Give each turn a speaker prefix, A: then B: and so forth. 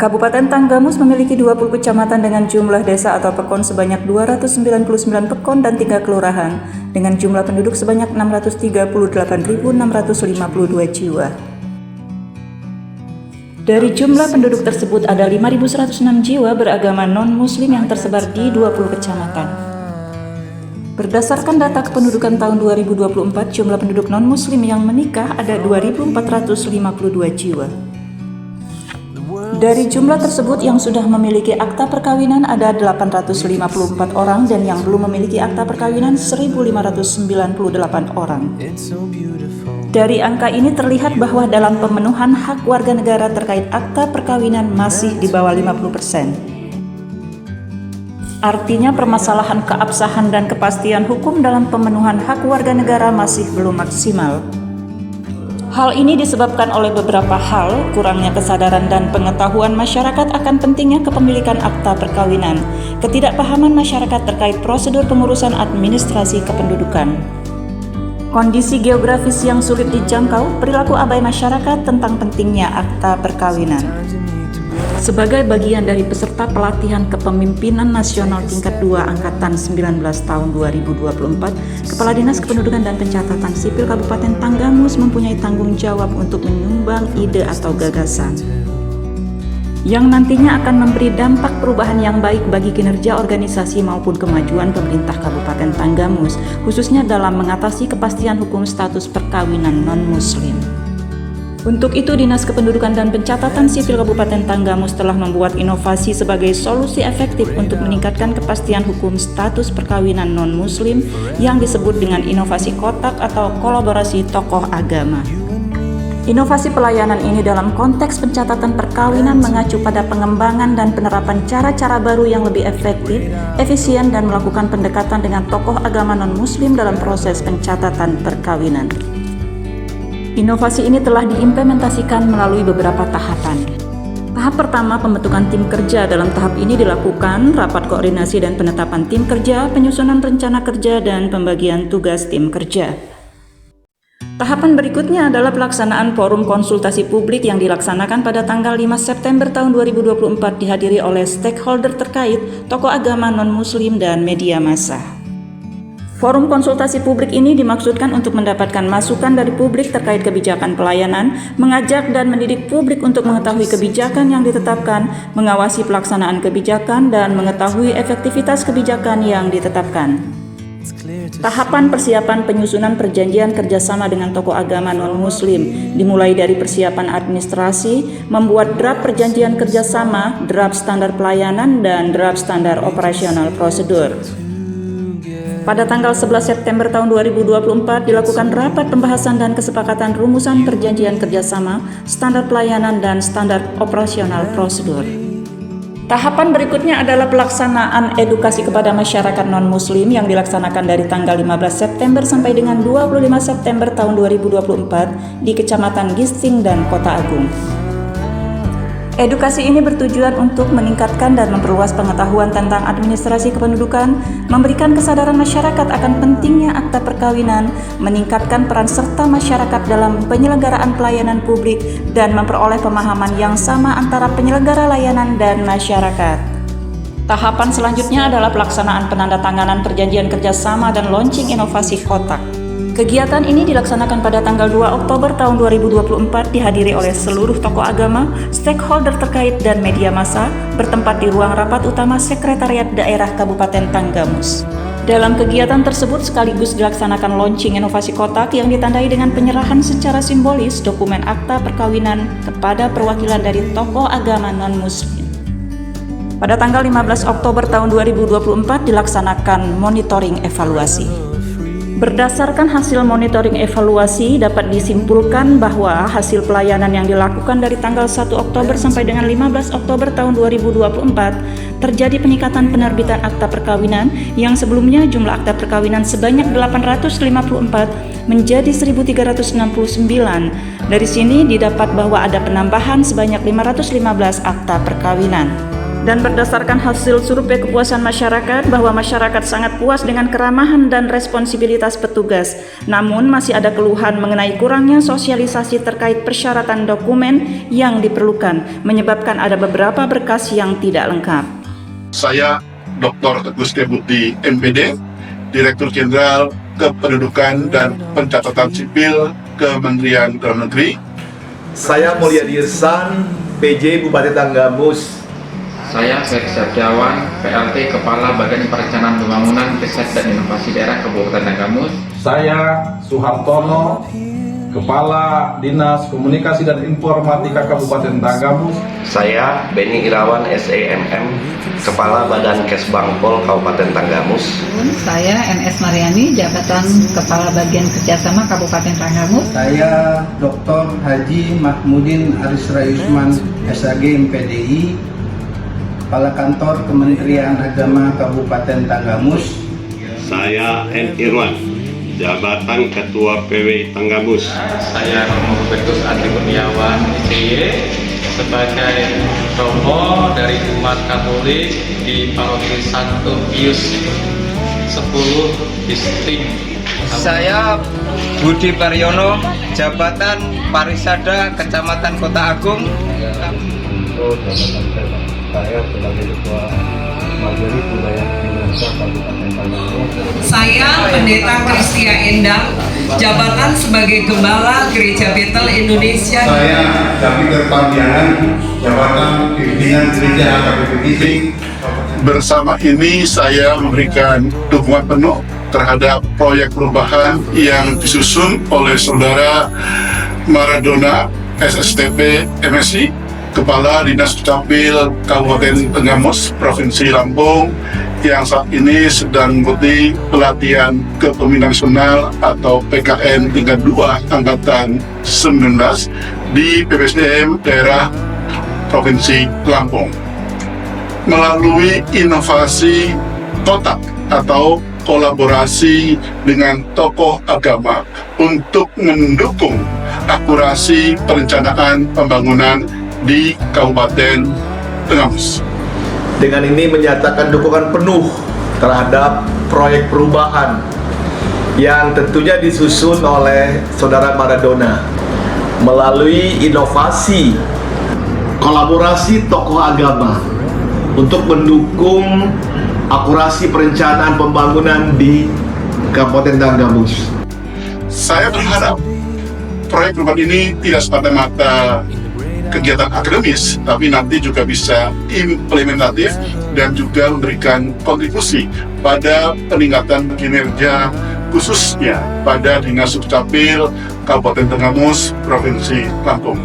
A: Kabupaten Tanggamus memiliki 20 kecamatan dengan jumlah desa atau pekon sebanyak 299 pekon dan 3 kelurahan dengan jumlah penduduk sebanyak 638.652 jiwa. Dari jumlah penduduk tersebut ada 5.106 jiwa beragama non-muslim yang tersebar di 20 kecamatan. Berdasarkan data kependudukan tahun 2024, jumlah penduduk non-muslim yang menikah ada 2.452 jiwa. Dari jumlah tersebut yang sudah memiliki akta perkawinan ada 854 orang dan yang belum memiliki akta perkawinan 1.598 orang. Dari angka ini terlihat bahwa dalam pemenuhan hak warga negara terkait akta perkawinan masih di bawah 50%. Artinya permasalahan keabsahan dan kepastian hukum dalam pemenuhan hak warga negara masih belum maksimal. Hal ini disebabkan oleh beberapa hal, kurangnya kesadaran dan pengetahuan masyarakat akan pentingnya kepemilikan akta perkawinan, ketidakpahaman masyarakat terkait prosedur pengurusan administrasi kependudukan, kondisi geografis yang sulit dijangkau, perilaku abai masyarakat tentang pentingnya akta perkawinan. Sebagai bagian dari peserta pelatihan kepemimpinan nasional tingkat 2 Angkatan 19 tahun 2024, Kepala Dinas Kependudukan dan Pencatatan Sipil Kabupaten Tanggamus mempunyai tanggung jawab untuk menyumbang ide atau gagasan yang nantinya akan memberi dampak perubahan yang baik bagi kinerja organisasi maupun kemajuan pemerintah Kabupaten Tanggamus, khususnya dalam mengatasi kepastian hukum status perkawinan non-muslim. Untuk itu, Dinas Kependudukan dan Pencatatan Sipil Kabupaten Tanggamus telah membuat inovasi sebagai solusi efektif untuk meningkatkan kepastian hukum status perkawinan non-muslim yang disebut dengan inovasi kotak atau kolaborasi tokoh agama. Inovasi pelayanan ini dalam konteks pencatatan perkawinan mengacu pada pengembangan dan penerapan cara-cara baru yang lebih efektif, efisien, dan melakukan pendekatan dengan tokoh agama non-muslim dalam proses pencatatan perkawinan. Inovasi ini telah diimplementasikan melalui beberapa tahapan. Tahap pertama, pembentukan tim kerja. Dalam tahap ini dilakukan rapat koordinasi dan penetapan tim kerja, penyusunan rencana kerja, dan pembagian tugas tim kerja. Tahapan berikutnya adalah pelaksanaan forum konsultasi publik yang dilaksanakan pada tanggal 5 September tahun 2024 dihadiri oleh stakeholder terkait, tokoh agama non-muslim, dan media massa. Forum konsultasi publik ini dimaksudkan untuk mendapatkan masukan dari publik terkait kebijakan pelayanan, mengajak dan mendidik publik untuk mengetahui kebijakan yang ditetapkan, mengawasi pelaksanaan kebijakan, dan mengetahui efektivitas kebijakan yang ditetapkan. Tahapan persiapan penyusunan perjanjian kerjasama dengan tokoh agama non-muslim dimulai dari persiapan administrasi, membuat draft perjanjian kerjasama, draft standar pelayanan, dan draft standar operasional prosedur. Pada tanggal 11 September tahun 2024 dilakukan rapat pembahasan dan kesepakatan rumusan perjanjian kerjasama, standar pelayanan, dan standar operasional prosedur. Tahapan berikutnya adalah pelaksanaan edukasi kepada masyarakat non-muslim yang dilaksanakan dari tanggal 15 September sampai dengan 25 September tahun 2024 di Kecamatan Gisting dan Kota Agung. Edukasi ini bertujuan untuk meningkatkan dan memperluas pengetahuan tentang administrasi kependudukan, memberikan kesadaran masyarakat akan pentingnya akta perkawinan, meningkatkan peran serta masyarakat dalam penyelenggaraan pelayanan publik, dan memperoleh pemahaman yang sama antara penyelenggara layanan dan masyarakat. Tahapan selanjutnya adalah pelaksanaan penandatanganan perjanjian kerjasama dan launching inovasi kotak. Kegiatan ini dilaksanakan pada tanggal 2 Oktober tahun 2024 dihadiri oleh seluruh tokoh agama, stakeholder terkait, dan media massa bertempat di ruang rapat utama Sekretariat Daerah Kabupaten Tanggamus. Dalam kegiatan tersebut sekaligus dilaksanakan launching inovasi kotak yang ditandai dengan penyerahan secara simbolis dokumen akta perkawinan kepada perwakilan dari tokoh agama non-muslim. Pada tanggal 15 Oktober tahun 2024 dilaksanakan monitoring evaluasi. Berdasarkan hasil monitoring evaluasi, dapat disimpulkan bahwa hasil pelayanan yang dilakukan dari tanggal 1 Oktober sampai dengan 15 Oktober tahun 2024 terjadi peningkatan penerbitan akta perkawinan yang sebelumnya jumlah akta perkawinan sebanyak 854 menjadi 1.369. Dari sini didapat bahwa ada penambahan sebanyak 515 akta perkawinan. Dan berdasarkan hasil survei kepuasan masyarakat bahwa masyarakat sangat puas dengan keramahan dan responsibilitas petugas. Namun masih ada keluhan mengenai kurangnya sosialisasi terkait persyaratan dokumen yang diperlukan, menyebabkan ada beberapa berkas yang tidak lengkap.
B: Saya Dr. Teguh Setiabudi, MPD, Direktur Jenderal Kependudukan dan Pencatatan Sipil Kementerian Dalam Negeri.
C: Saya Mulyadi Irsan, PJ Bupati Tanggamus.
D: Saya Ferry Setiawan, PLT Kepala Badan Perencanaan Pembangunan Riset dan Inovasi Daerah Kabupaten Tanggamus.
E: Saya Suhartono, Kepala Dinas Komunikasi dan Informatika Kabupaten Tanggamus.
F: Saya Beni Irawan, SEMM, Kepala Badan Kesbangpol Kabupaten Tanggamus.
G: Saya NS Mariani, Jabatan Kepala Bagian Kerjasama Kabupaten Tanggamus.
H: Saya Dr. Haji Mahmudin Arisra Yusman, SAG MPDI, Kepala Kantor Kementerian Agama Kabupaten Tanggamus.
I: Saya N. Irwan, Jabatan Ketua PW Tanggamus.
D: Saya Romo Hubertus Andri Kurniawan, SCY, sebagai Romo dari umat Katolik di Paroki Santo Pius 10 Distrik.
J: Saya Budi Paryono, Jabatan Parisada Kecamatan Kota Agung.
H: Saya sebagai Ketua Majelis Wilayah Indonesia Kabupaten Tanggamus.
K: Saya Pendeta Kristia Endang, jabatan sebagai Gembala Gereja Betel Indonesia.
B: Saya David Pandianan, jabatan pimpinan Gereja HKBP Bising. Bersama ini saya memberikan dukungan penuh terhadap proyek perubahan yang disusun oleh Saudara Maradona, SSTP MSI, Kepala Dinas Dukcapil Kabupaten Tanggamus, Provinsi Lampung, yang saat ini sedang mengikuti pelatihan kepemimpinan nasional atau PKN tingkat 2 Angkatan 19 di PPSDM daerah Provinsi Lampung. Melalui inovasi kotak atau kolaborasi dengan tokoh agama untuk mendukung akurasi perencanaan pembangunan di Kabupaten Tanggamus.
C: Dengan ini menyatakan dukungan penuh terhadap proyek perubahan yang tentunya disusun oleh Saudara Maradona melalui inovasi kolaborasi tokoh agama untuk mendukung akurasi perencanaan pembangunan di Kabupaten Tanggamus.
B: Saya berharap proyek perubahan ini tidak semata-mata kegiatan akademis, tapi nanti juga bisa implementatif dan juga memberikan kontribusi pada peningkatan kinerja khususnya pada Dinas Dukcapil Kabupaten Tanggamus, Provinsi Lampung.